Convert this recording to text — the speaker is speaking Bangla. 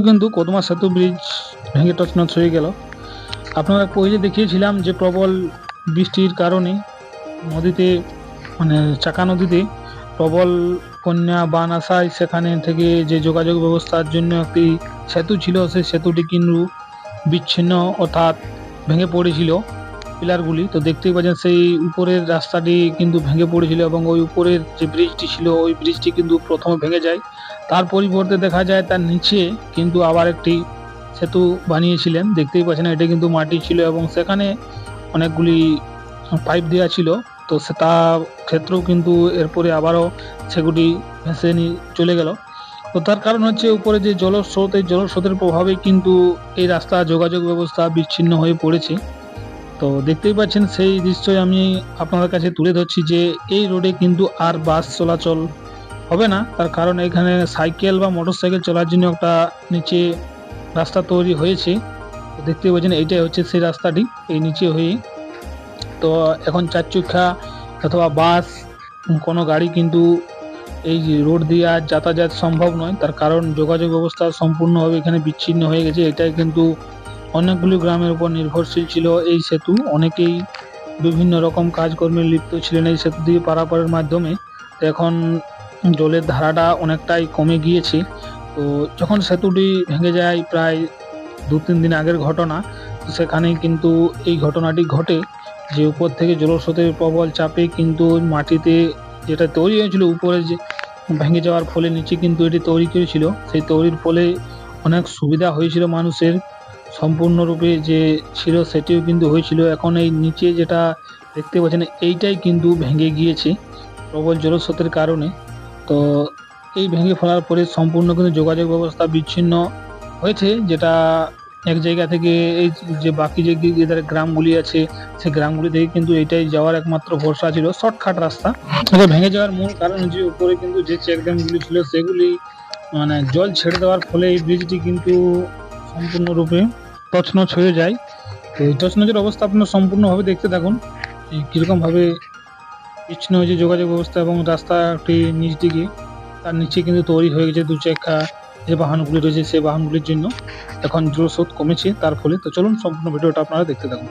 কিন্তু কদমা সেতু ব্রিজ ভেঙে তছনছ হয়ে গেল। আপনারা পहिले দেখিয়েছিলাম যে প্রবল বৃষ্টির কারণে নদীতে মানে চাকা নদীতে প্রবল বন্যা বান আসায় সেখানে থেকে যে যোগাযোগ ব্যবস্থার জন্য একটি সেতু ছিল, সেই সেতুটি কিন্তু বিচ্ছিন্ন অর্থাৎ ভেঙে পড়েছিল পিলারগুলি। তো দেখতেই পাচ্ছেন সেই উপরের রাস্তাটি কিন্তু ভেঙে পড়েছিল এবং ওই উপরের যে ব্রিজটি ছিল ওই ব্রিজটি কিন্তু প্রথমে ভেঙে যায়। তার পরিবর্তে দেখা যায় তার নিচে কিন্তু আবার একটি সেতু বানিয়েছিলেন। দেখতেই পাচ্ছেন এটা কিন্তু মাটি ছিল এবং সেখানে অনেকগুলি পাইপ দেওয়া ছিল। তো তা ক্ষেত্রেও কিন্তু এরপরে আবারও সেগুলি ভেসে নিয়ে চলে গেল। তো তার কারণ হচ্ছে উপরে যে জলস্রোত, এই জলস্রোতের প্রভাবে কিন্তু এই রাস্তা যোগাযোগ ব্যবস্থা বিচ্ছিন্ন হয়ে পড়েছে। তো দেখতেই পাচ্ছেন সেই দৃশ্যই আমি আপনাদের কাছে তুলে ধরছি যে এই রোডে কিন্তু আর বাস চলাচল হবে না। তার কারণ এখানে সাইকেল বা মোটরসাইকেল চলার জন্য একটা নিচে রাস্তা তৈরি হয়েছে। দেখতেই পাচ্ছেন এইটাই হচ্ছে সেই রাস্তাটি এই নিচে হয়ে। তো এখন চারচাকা অথবা বাস কোনো গাড়ি কিন্তু এই রোড দিয়ে আর যাতায়াত সম্ভব নয়। তার কারণ যোগাযোগ ব্যবস্থা সম্পূর্ণভাবে এখানে বিচ্ছিন্ন হয়ে গেছে। এটাই কিন্তু অনেকগুলি গ্রামের উপর নির্ভরশীল ছিল এই সেতু। অনেকেই বিভিন্ন রকম কাজকর্মে লিপ্ত ছিলেন এই সেতু দিয়ে পারাপারের মাধ্যমে। তো এখন জলের ধারাটা অনেকটাই কমে গিয়েছে। তো যখন সেতুটি ভেঙে যায় প্রায় 2-3 দিন আগের ঘটনা, তো সেখানেই কিন্তু এই ঘটনাটি ঘটে যে উপর থেকে জলস্রোতের প্রবল চাপে কিন্তু মাটিতে যেটা তৈরি হয়েছিল উপরে যে ভেঙে যাওয়ার ফলে নিচে কিন্তু এটি তৈরি করেছিল। সেই তৈরির ফলে অনেক সুবিধা হয়েছিল মানুষের, সম্পূর্ণরূপে যে ছিল সেটিও কিন্তু হয়েছিল। এখন এই নিচে যেটা দেখতে পাচ্ছেন এইটাই কিন্তু ভেঙে গিয়েছে প্রবল জলস্রোতের কারণে। তো এই ভেঙে ফেলার পরে সম্পূর্ণ কিন্তু যোগাযোগ ব্যবস্থা বিচ্ছিন্ন হয়েছে, যেটা এক জায়গা থেকে এই যে বাকি যে এদের গ্রামগুলি আছে সেই গ্রামগুলি থেকে কিন্তু এটাই যাওয়ার একমাত্র ভরসা ছিল, শর্টকাট রাস্তা। এটা ভেঙে যাওয়ার মূল কারণ যে উপরে কিন্তু যে চেক ড্যামগুলি ছিল সেগুলি মানে জল ছেড়ে দেওয়ার ফলে এই ব্রিজটি কিন্তু সম্পূর্ণরূপে তছনছ হয়ে যায়। তো এই তছনছের অবস্থা আপনার সম্পূর্ণভাবে দেখতে থাকুন কীরকমভাবে বিচ্ছিন্ন হয়েছে যোগাযোগ ব্যবস্থা এবং রাস্তাটি নিচ দিকে তার নিচে কিন্তু তৈরি হয়ে গেছে 2 চাকা যে বাহনগুলি রয়েছে সেই বাহনগুলির জন্য। এখন জলস্রোত কমেছে তার ফলে। তো চলুন সম্পূর্ণ ভিডিওটা আপনারা দেখতে থাকুন।